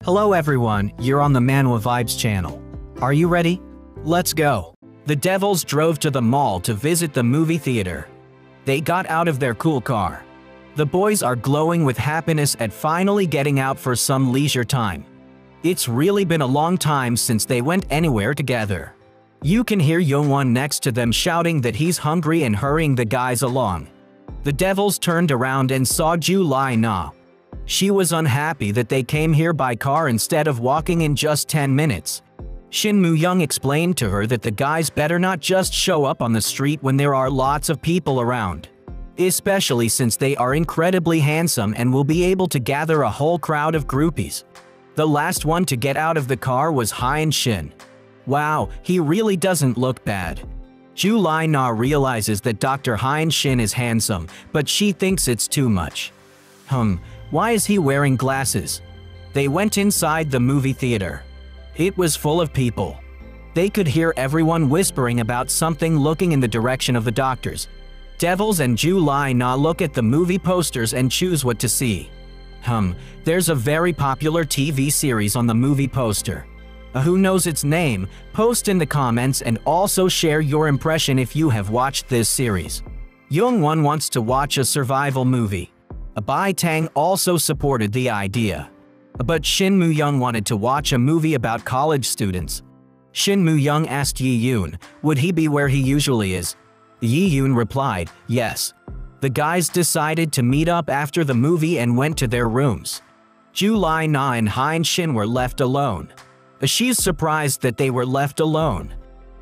Hello everyone, you're on the Manhwa Vibes channel. Are you ready? Let's go. The Devils drove to the mall to visit the movie theater. They got out of their cool car. The boys are glowing with happiness at finally getting out for some leisure time. It's really been a long time since they went anywhere together. You can hear Youngwon next to them shouting that he's hungry and hurrying the guys along. The Devils turned around and saw Julie Na. She was unhappy that they came here by car instead of walking in just 10 minutes. Shin Moo-young explained to her that the guys better not just show up on the street when there are lots of people around. Especially since they are incredibly handsome and will be able to gather a whole crowd of groupies. The last one to get out of the car was Hyun Shin. Wow, he really doesn't look bad. Julie Na realizes that Dr. Hyun Shin is handsome, but she thinks it's too much. Why is he wearing glasses? They went inside the movie theater. It was full of people. They could hear everyone whispering about something looking in the direction of the doctors. Devils and Julie Na look at the movie posters and choose what to see. There's a very popular TV series on the movie poster. Who knows its name? Post in the comments and also share your impression if you have watched this series. Youngwon wants to watch a survival movie. Bai Tang also supported the idea. But Shin Moo-young wanted to watch a movie about college students. Shin Moo-young asked Yi-yoon, would he be where he usually is? Yi-yoon replied, yes. The guys decided to meet up after the movie and went to their rooms. Julie Na and Hyun Shin were left alone. She's surprised that they were left alone.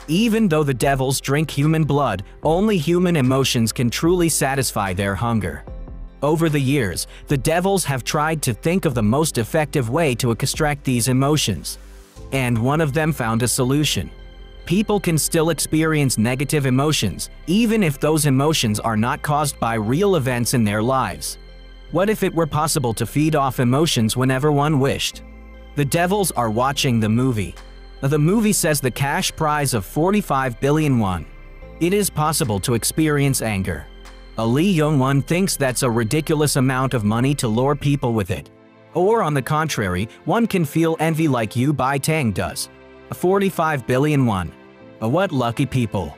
Even though the Devils drink human blood, only human emotions can truly satisfy their hunger. Over the years, the Devils have tried to think of the most effective way to extract these emotions. And one of them found a solution. People can still experience negative emotions, even if those emotions are not caused by real events in their lives. What if it were possible to feed off emotions whenever one wished? The Devils are watching the movie. The movie says the cash prize of 45 billion won. It is possible to experience anger. Lee Youngwon thinks that's a ridiculous amount of money to lure people with it. Or on the contrary, one can feel envy like Bai Tang does. 45 billion won. What lucky people.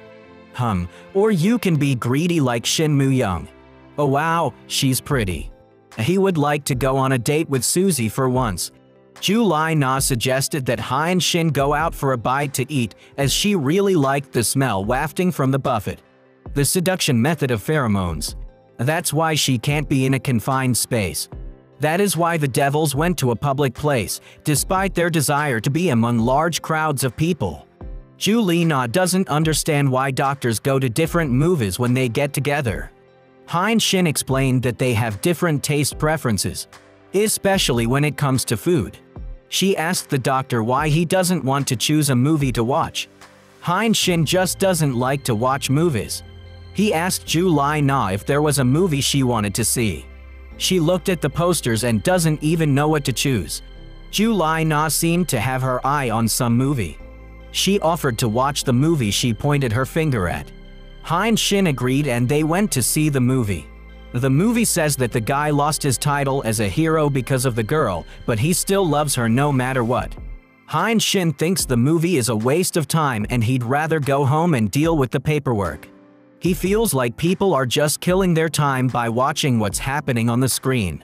Or you can be greedy like Shin Moo-young. Oh wow, she's pretty. He would like to go on a date with Suzy for once. Julie Na suggested that Hyun Shin go out for a bite to eat, as she really liked the smell wafting from the buffet. The seduction method of pheromones. That's why she can't be in a confined space. That is why the Devils went to a public place, despite their desire to be among large crowds of people. Julie Na doesn't understand why doctors go to different movies when they get together. Hyun Shin explained that they have different taste preferences, especially when it comes to food. She asked the doctor why he doesn't want to choose a movie to watch. Hyun Shin just doesn't like to watch movies. He asked Julie Na if there was a movie she wanted to see. She looked at the posters and doesn't even know what to choose. Julie Na seemed to have her eye on some movie. She offered to watch the movie she pointed her finger at. Hyun Shin agreed and they went to see the movie. The movie says that the guy lost his title as a hero because of the girl, but he still loves her no matter what. Hyun Shin thinks the movie is a waste of time and he'd rather go home and deal with the paperwork. He feels like people are just killing their time by watching what's happening on the screen.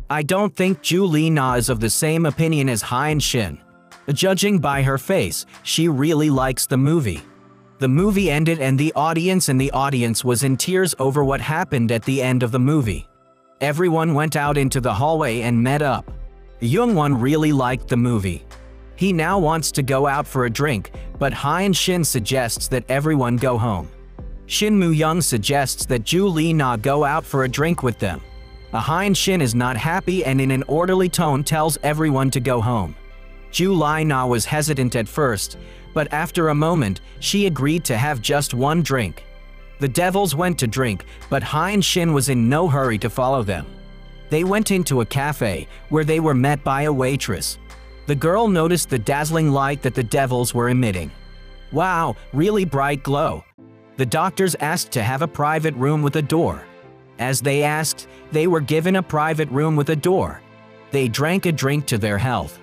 I don't think Julie Na is of the same opinion as Hyun Shin. Judging by her face, she really likes the movie. The movie ended and the audience was in tears over what happened at the end of the movie. Everyone went out into the hallway and met up. Youngwon really liked the movie. He now wants to go out for a drink, but Hyun Shin suggests that everyone go home. Shin Moo-young suggests that Julie Na go out for a drink with them. Hyun Shin is not happy and in an orderly tone tells everyone to go home. Julie Na was hesitant at first, but after a moment, she agreed to have just one drink. The Devils went to drink, but Hyun Shin was in no hurry to follow them. They went into a cafe, where they were met by a waitress. The girl noticed the dazzling light that the Devils were emitting. Wow, really bright glow. The doctors asked to have a private room with a door. As they asked, they were given a private room with a door. They drank a drink to their health.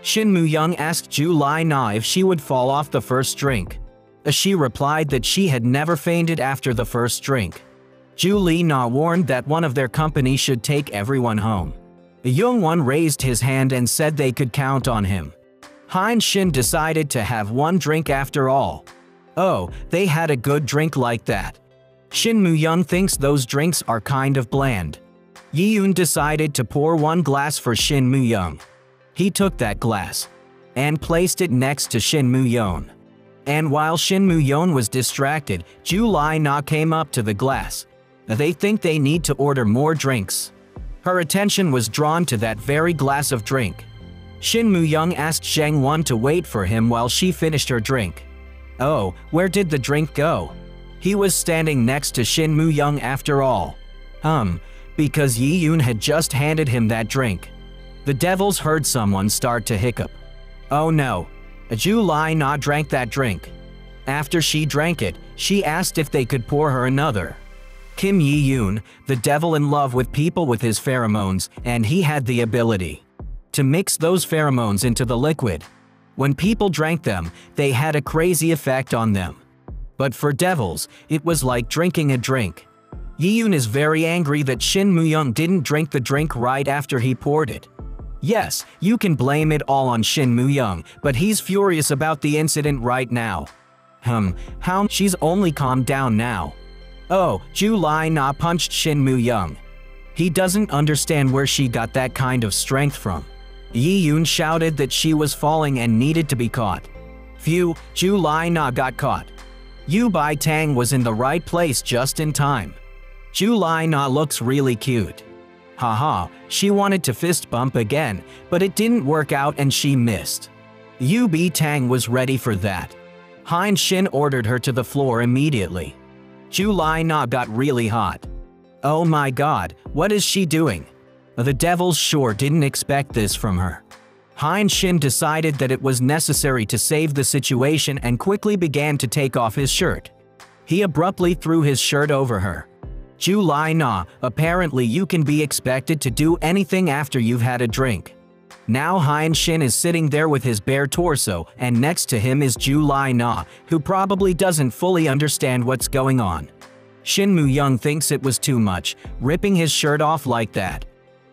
Shin Moo-young asked Ju Lai-na if she would fall off the first drink. She replied that she had never fainted after the first drink. Ju Li-na warned that one of their company should take everyone home. Young-won raised his hand and said they could count on him. Hein Shin decided to have one drink after all. Oh, they had a good drink like that. Shin Moo-young thinks those drinks are kind of bland. Yi-yoon decided to pour one glass for Shin Moo-young. He took that glass and placed it next to Shin Moo-young. And while Shin Moo-young was distracted, Ju Lai-na came up to the glass. They think they need to order more drinks. Her attention was drawn to that very glass of drink. Shin Moo-young asked Zhang Won to wait for him while she finished her drink. Oh, where did the drink go? He was standing next to Shin Moo-young after all. Because Yi-yoon had just handed him that drink. The devils heard someone start to hiccup. Oh no. Ju Lai-na drank that drink. After she drank it, she asked if they could pour her another. Kim Yi-yoon, the devil in love with people with his pheromones, and he had the ability to mix those pheromones into the liquid. When people drank them, they had a crazy effect on them. But for devils, it was like drinking a drink. Yi-yoon is very angry that Shin Moo-young didn't drink the drink right after he poured it. Yes, you can blame it all on Shin Moo-young, but he's furious about the incident right now. How? She's only calmed down now. Oh, Ju Lai-na punched Shin Moo-young. He doesn't understand where she got that kind of strength from. Yi-yoon shouted that she was falling and needed to be caught. Phew, Ju Lai-na got caught. Yu Bai-tang was in the right place just in time. Ju Lai-na looks really cute. Haha, she wanted to fist bump again, but it didn't work out and she missed. Yu Bai-tang was ready for that. Hein Shin ordered her to the floor immediately. Ju Lai-na got really hot. Oh my god, what is she doing? The devils sure didn't expect this from her. Hein Shin decided that it was necessary to save the situation and quickly began to take off his shirt. He abruptly threw his shirt over her. Ju Lai-na, apparently you can be expected to do anything after you've had a drink. Now Hein Shin is sitting there with his bare torso, and next to him is Ju Lai-na, who probably doesn't fully understand what's going on. Shin Moo-young thinks it was too much, ripping his shirt off like that.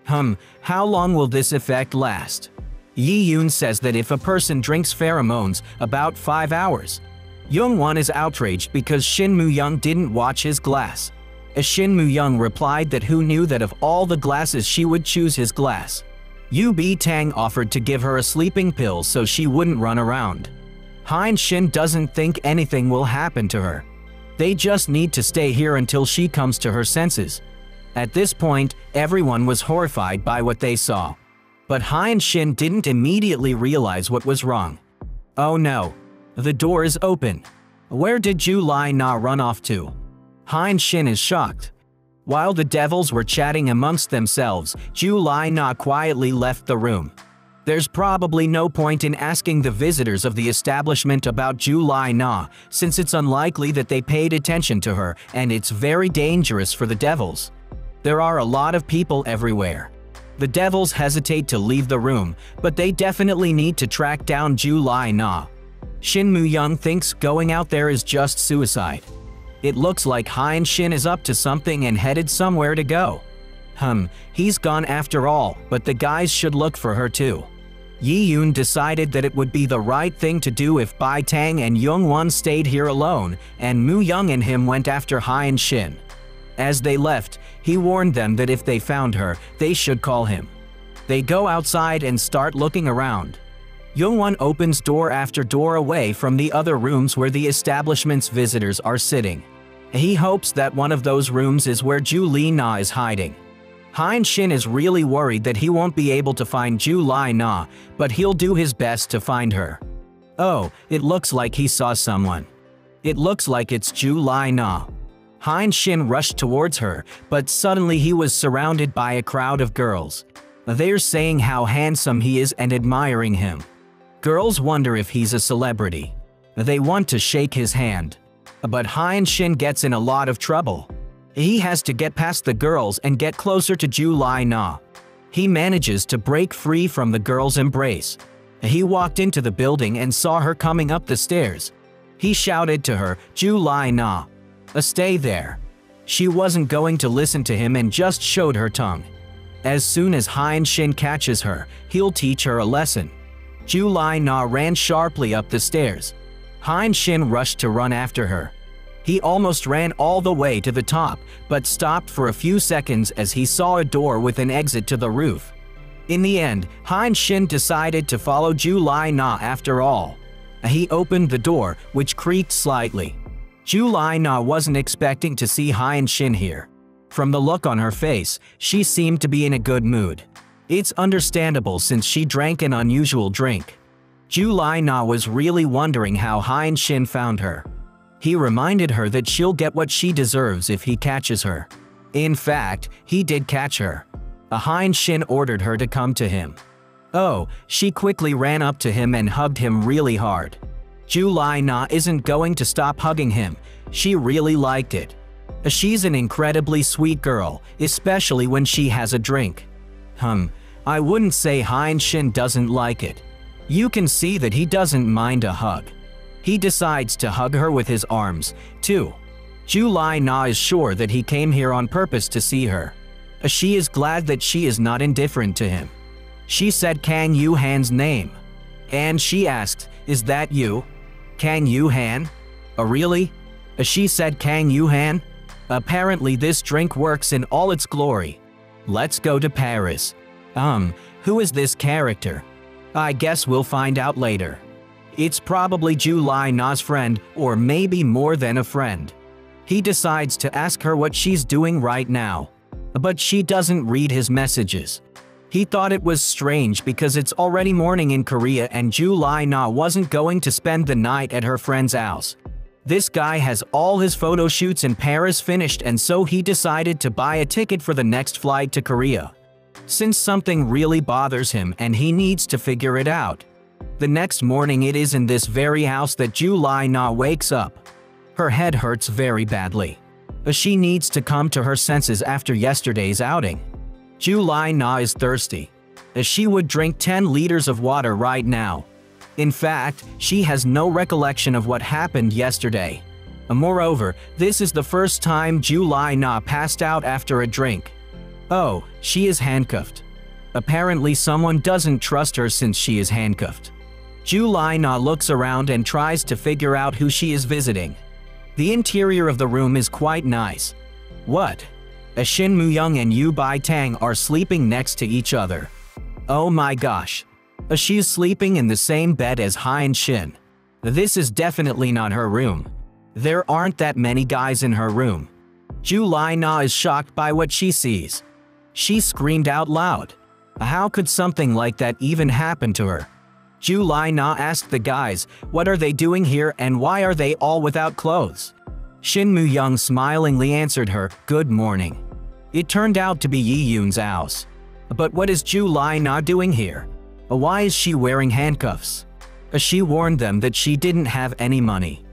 How long will this effect last? Yi-yoon says that if a person drinks pheromones, about 5 hours. Young-won is outraged because Shin Moo-young didn't watch his glass. Shin Moo-young replied that who knew that of all the glasses she would choose his glass. Yu Bai-tang offered to give her a sleeping pill so she wouldn't run around. Hein Shin doesn't think anything will happen to her. They just need to stay here until she comes to her senses. At this point, everyone was horrified by what they saw. But Hein Shin didn't immediately realize what was wrong. Oh no. The door is open. Where did Ju Lai-na run off to? Hein Shin is shocked. While the devils were chatting amongst themselves, Ju Lai-na quietly left the room. There's probably no point in asking the visitors of the establishment about Ju Lai-na, since it's unlikely that they paid attention to her, and it's very dangerous for the devils. There are a lot of people everywhere. The devils hesitate to leave the room, but they definitely need to track down Ju Lai-na. Shin Moo-young thinks going out there is just suicide. It looks like Hein Shin is up to something and headed somewhere to go. He's gone after all, but the guys should look for her too. Yi-yoon decided that it would be the right thing to do if Bai-tang and Young-won stayed here alone, and Moo-young and him went after Hein Shin. As they left, he warned them that if they found her, they should call him. They go outside and start looking around. Young-won opens door after door away from the other rooms where the establishment's visitors are sitting. He hopes that one of those rooms is where Ju Li-na is hiding. Hein Shin is really worried that he won't be able to find Ju Lai-na, but he'll do his best to find her. Oh, it looks like he saw someone. It looks like it's Ju Lai-na. Hein Shin rushed towards her, but suddenly he was surrounded by a crowd of girls. They're saying how handsome he is and admiring him. Girls wonder if he's a celebrity. They want to shake his hand. But Hein Shin gets in a lot of trouble. He has to get past the girls and get closer to Ju Lai-na. He manages to break free from the girls' embrace. He walked into the building and saw her coming up the stairs. He shouted to her, "Ju Lai Na. Stay there." She wasn't going to listen to him and just showed her tongue. As soon as Hein Shin catches her, he'll teach her a lesson. Ju Lai Na ran sharply up the stairs. Hein Shin rushed to run after her. He almost ran all the way to the top, but stopped for a few seconds as he saw a door with an exit to the roof. In the end, Hein Shin decided to follow Ju Lai Na after all. He opened the door, which creaked slightly. Ju Lai Na wasn't expecting to see Hein Shin here. From the look on her face, she seemed to be in a good mood. It's understandable since she drank an unusual drink. Ju Lai Na was really wondering how Hein Shin found her. He reminded her that she'll get what she deserves if he catches her. In fact, he did catch her. Hein Shin ordered her to come to him. Oh, she quickly ran up to him and hugged him really hard. Ju Lai Na isn't going to stop hugging him. She really liked it. She's an incredibly sweet girl, especially when she has a drink. I wouldn't say Hein Shin doesn't like it. You can see that he doesn't mind a hug. He decides to hug her with his arms, too. Ju Lai Na is sure that he came here on purpose to see her. She is glad that she is not indifferent to him. She said Kang Yu Han's name. And she asked, "Is that you? Kang Yu Han?" Really? She said Kang Yu Han? Apparently this drink works in all its glory. Let's go to Paris. Who is this character? I guess we'll find out later. It's probably Ju Lai Na's friend, or maybe more than a friend. He decides to ask her what she's doing right now. But she doesn't read his messages. He thought it was strange because it's already morning in Korea and Ju Lai Na wasn't going to spend the night at her friend's house. This guy has all his photo shoots in Paris finished, and so he decided to buy a ticket for the next flight to Korea. Since something really bothers him and he needs to figure it out. The next morning it is in this very house that Ju Lai Na wakes up. Her head hurts very badly. She needs to come to her senses after yesterday's outing. Ju Lai Na is thirsty. She would drink 10 liters of water right now. In fact, she has no recollection of what happened yesterday. Moreover, this is the first time Ju Lai Na passed out after a drink. Oh, she is handcuffed. Apparently someone doesn't trust her since she is handcuffed. Ju Lai Na looks around and tries to figure out who she is visiting. The interior of the room is quite nice. What? Shin Mu-young and Yu Bai-tang are sleeping next to each other. Oh my gosh. She's sleeping in the same bed as Hein Shin. This is definitely not her room. There aren't that many guys in her room. Ju Lai Na is shocked by what she sees. She screamed out loud. How could something like that even happen to her? Ju Lai Na asked the guys, what are they doing here and why are they all without clothes? Shin Mu-young smilingly answered her, good morning. It turned out to be Yi Yoon's house. But what is Ju Lai Na doing here? Why is she wearing handcuffs? She warned them that she didn't have any money.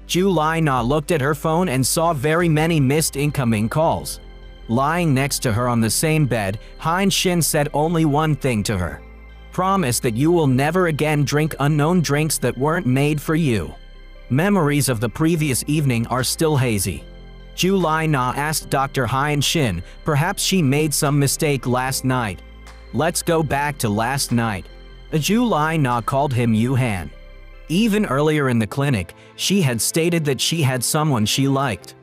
Ju Lai Na looked at her phone and saw very many missed incoming calls. Lying next to her on the same bed, Hein Shin said only one thing to her. Promise that you will never again drink unknown drinks that weren't made for you. Memories of the previous evening are still hazy. Ju Lai Na asked Dr. Hein Shin, perhaps she made some mistake last night. Let's go back to last night. Ju Lai Na called him Yu Han. Even earlier in the clinic, she had stated that she had someone she liked.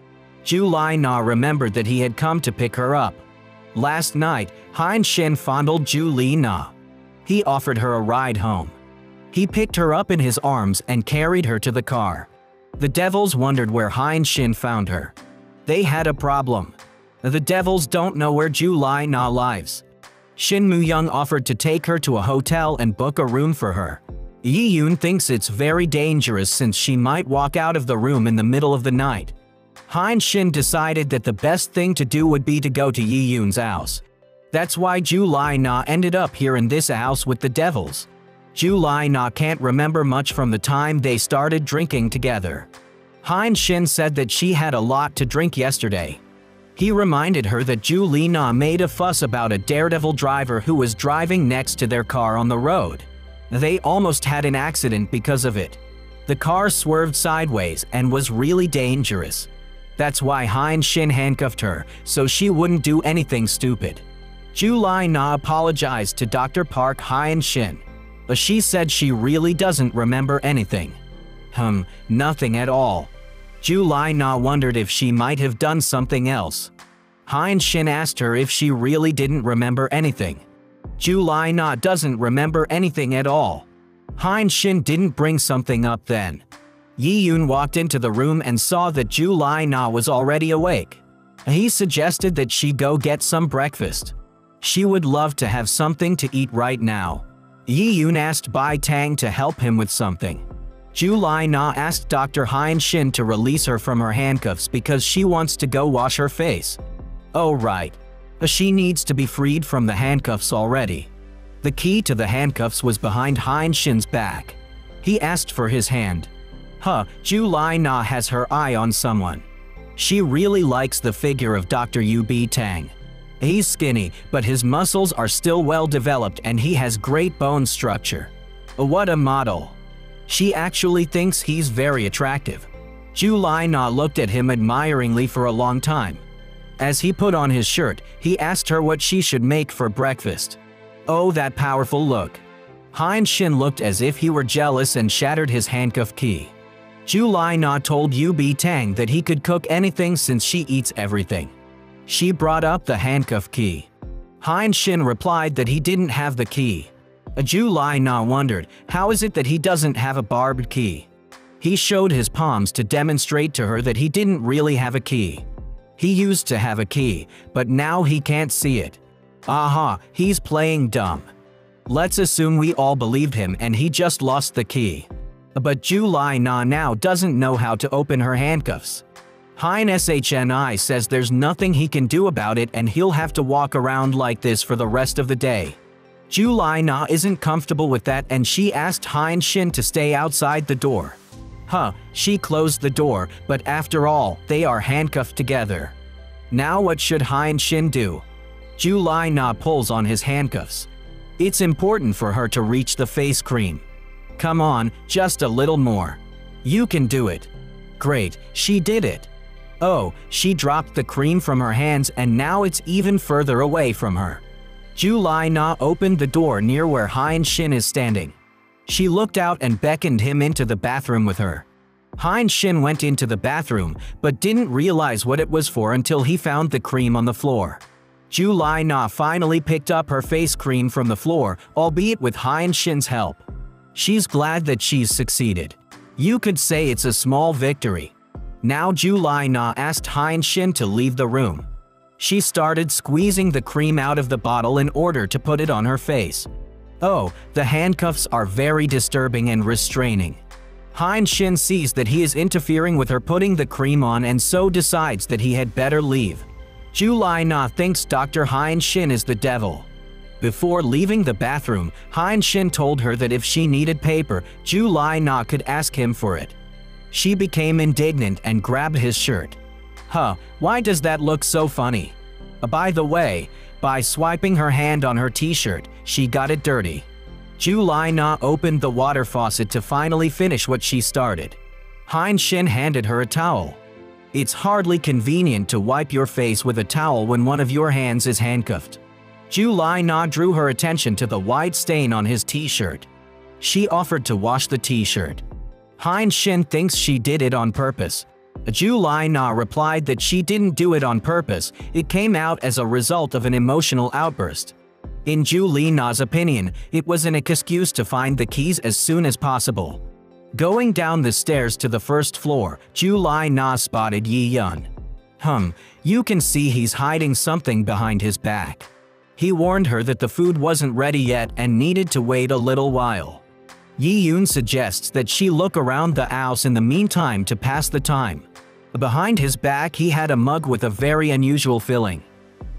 Ju Lai Na remembered that he had come to pick her up. Last night, Hein Shin fondled Ju Lai Na. He offered her a ride home. He picked her up in his arms and carried her to the car. The devils wondered where Hein Shin found her. They had a problem. The devils don't know where Ju Lai Na lives. Shin Mu-young offered to take her to a hotel and book a room for her. Yi Yoon thinks it's very dangerous since she might walk out of the room in the middle of the night. Hein Shin decided that the best thing to do would be to go to Yi Yoon's house. That's why Ju Lai Na ended up here in this house with the devils. Ju Lai Na can't remember much from the time they started drinking together. Hein Shin said that she had a lot to drink yesterday. He reminded her that Ju Lai Na made a fuss about a daredevil driver who was driving next to their car on the road. They almost had an accident because of it. The car swerved sideways and was really dangerous. That's why Hein Shin handcuffed her, so she wouldn't do anything stupid. Ju Lai Na apologized to Dr. Park Hein Shin, but she said she really doesn't remember anything. Nothing at all. Ju Lai Na wondered if she might have done something else. Hein Shin asked her if she really didn't remember anything. Ju Lai Na doesn't remember anything at all. Hein Shin didn't bring something up then. Yi Yun walked into the room and saw that Ju Lai Na was already awake. He suggested that she go get some breakfast. She would love to have something to eat right now. Yi Yun asked Bai Tang to help him with something. Ju Lai Na asked Dr. Hein Shin to release her from her handcuffs because she wants to go wash her face. Oh right. She needs to be freed from the handcuffs already. The key to the handcuffs was behind Hein Shin's back. He asked for his hand. Ju Lai Na has her eye on someone. She really likes the figure of Dr. Yu Bi Tang. He's skinny, but his muscles are still well developed and he has great bone structure. What a model. She actually thinks he's very attractive. Ju Lai Na looked at him admiringly for a long time. As he put on his shirt, he asked her what she should make for breakfast. Oh, that powerful look. Hein Shin looked as if he were jealous and shattered his handcuff key. Ju Lai Na told Yu Bi Tang that he could cook anything since she eats everything. She brought up the handcuff key. Hein Shin replied that he didn't have the key. Ju Lai Na wondered, how is it that he doesn't have a barbed key? He showed his palms to demonstrate to her that he didn't really have a key. He used to have a key, but now he can't see it. Aha, he's playing dumb. Let's assume we all believed him and he just lost the key. But Ju Lai Na now doesn't know how to open her handcuffs. Hein Shni says there's nothing he can do about it and he'll have to walk around like this for the rest of the day. Ju Lai Na isn't comfortable with that and she asked Hein Shin to stay outside the door. She closed the door, but after all, they are handcuffed together. Now what should Hein Shin do? Ju Lai Na pulls on his handcuffs. It's important for her to reach the face cream. Come on, just a little more. You can do it. Great, she did it. Oh, she dropped the cream from her hands and now it's even further away from her. Ju Lai Na opened the door near where Hein Shin is standing. She looked out and beckoned him into the bathroom with her. Hein Shin went into the bathroom, but didn't realize what it was for until he found the cream on the floor. Ju Lai Na finally picked up her face cream from the floor, albeit with Hein Shin's help. She's glad that she's succeeded. You could say it's a small victory. Now Ju Lai Na asked Hein Shin to leave the room. She started squeezing the cream out of the bottle in order to put it on her face. Oh, the handcuffs are very disturbing and restraining. Hein Shin sees that he is interfering with her putting the cream on and so decides that he had better leave. Ju Lai Na thinks Dr. Hein Shin is the devil. Before leaving the bathroom, Hein Shin told her that if she needed paper, Ju Lai Na could ask him for it. She became indignant and grabbed his shirt. Why does that look so funny? By the way, by swiping her hand on her t-shirt, she got it dirty. Ju Lai Na opened the water faucet to finally finish what she started. Hein Shin handed her a towel. It's hardly convenient to wipe your face with a towel when one of your hands is handcuffed. Ju Lai Na drew her attention to the white stain on his t-shirt. She offered to wash the t-shirt. Hein Shin thinks she did it on purpose. Ju Lai Na replied that she didn't do it on purpose, it came out as a result of an emotional outburst. In Ju Lai Na's opinion, it was an excuse to find the keys as soon as possible. Going down the stairs to the first floor, Ju Lai Na spotted Yi Yun. You can see he's hiding something behind his back. He warned her that the food wasn't ready yet and needed to wait a little while. Yi Yun suggests that she look around the house in the meantime to pass the time. Behind his back he had a mug with a very unusual filling.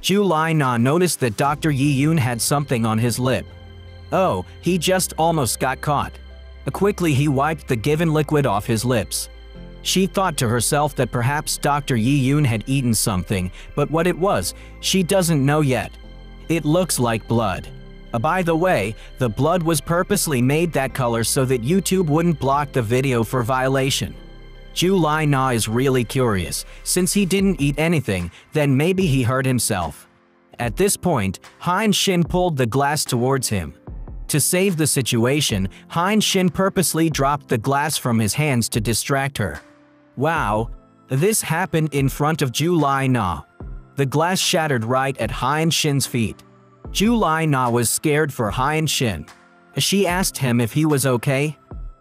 Ju Lai Na noticed that Dr. Yi Yun had something on his lip. Oh, he just almost got caught. Quickly he wiped the given liquid off his lips. She thought to herself that perhaps Dr. Yi Yun had eaten something, but what it was, she doesn't know yet. It looks like blood. By the way, the blood was purposely made that color so that YouTube wouldn't block the video for violation. Ju Lai Na is really curious. Since he didn't eat anything, then maybe he hurt himself. At this point, Hein Shin pulled the glass towards him. To save the situation, Hein Shin purposely dropped the glass from his hands to distract her. Wow! This happened in front of Ju Lai Na. The glass shattered right at Hein Shin's feet. Ju Lai Na was scared for Hein Shin. She asked him if he was okay.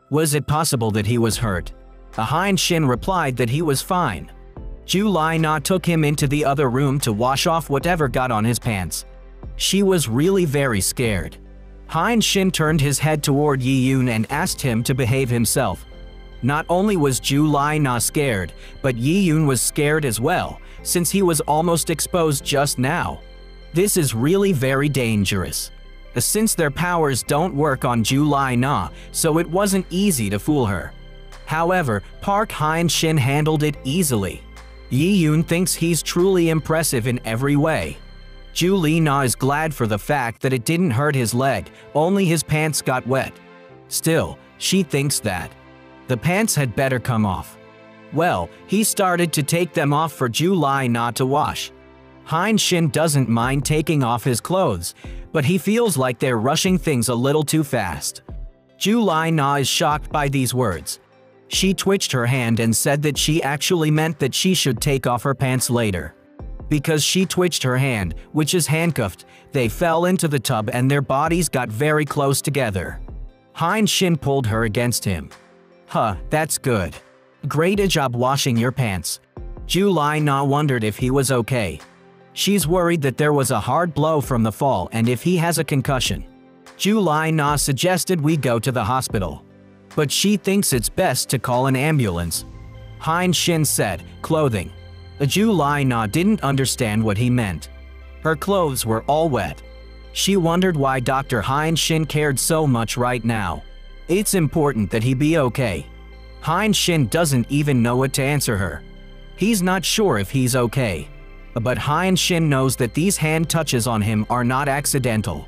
Was it possible that he was hurt? Hein Shin replied that he was fine. Ju Lai Na took him into the other room to wash off whatever got on his pants. She was really very scared. Hein Shin turned his head toward Yi Yun and asked him to behave himself. Not only was Ju Lai Na scared, but Yi Yun was scared as well, since he was almost exposed just now. This is really very dangerous. Since their powers don't work on Ju Lai Na, so it wasn't easy to fool her. However, Park Hein Shin handled it easily. Yi Yun thinks he's truly impressive in every way. Ju Lai Na is glad for the fact that it didn't hurt his leg, only his pants got wet. Still, she thinks that the pants had better come off. Well, he started to take them off for Ju Lai Na to wash. Hein Shin doesn't mind taking off his clothes, but he feels like they're rushing things a little too fast. Ju Lai Na is shocked by these words. She twitched her hand and said that she actually meant that she should take off her pants later. Because she twitched her hand, which is handcuffed, they fell into the tub and their bodies got very close together. Hein Shin pulled her against him. Huh, that's good. Great job washing your pants. Ju Lai Na wondered if he was okay. She's worried that there was a hard blow from the fall and if he has a concussion. Ju Lai Na suggested we go to the hospital. But she thinks it's best to call an ambulance. Hein Shin said, clothing. Ju Lai Na didn't understand what he meant. Her clothes were all wet. She wondered why Dr. Hein Shin cared so much right now. It's important that he be okay. Hein Shin doesn't even know what to answer her. He's not sure if he's okay. But Hein Shin knows that these hand touches on him are not accidental.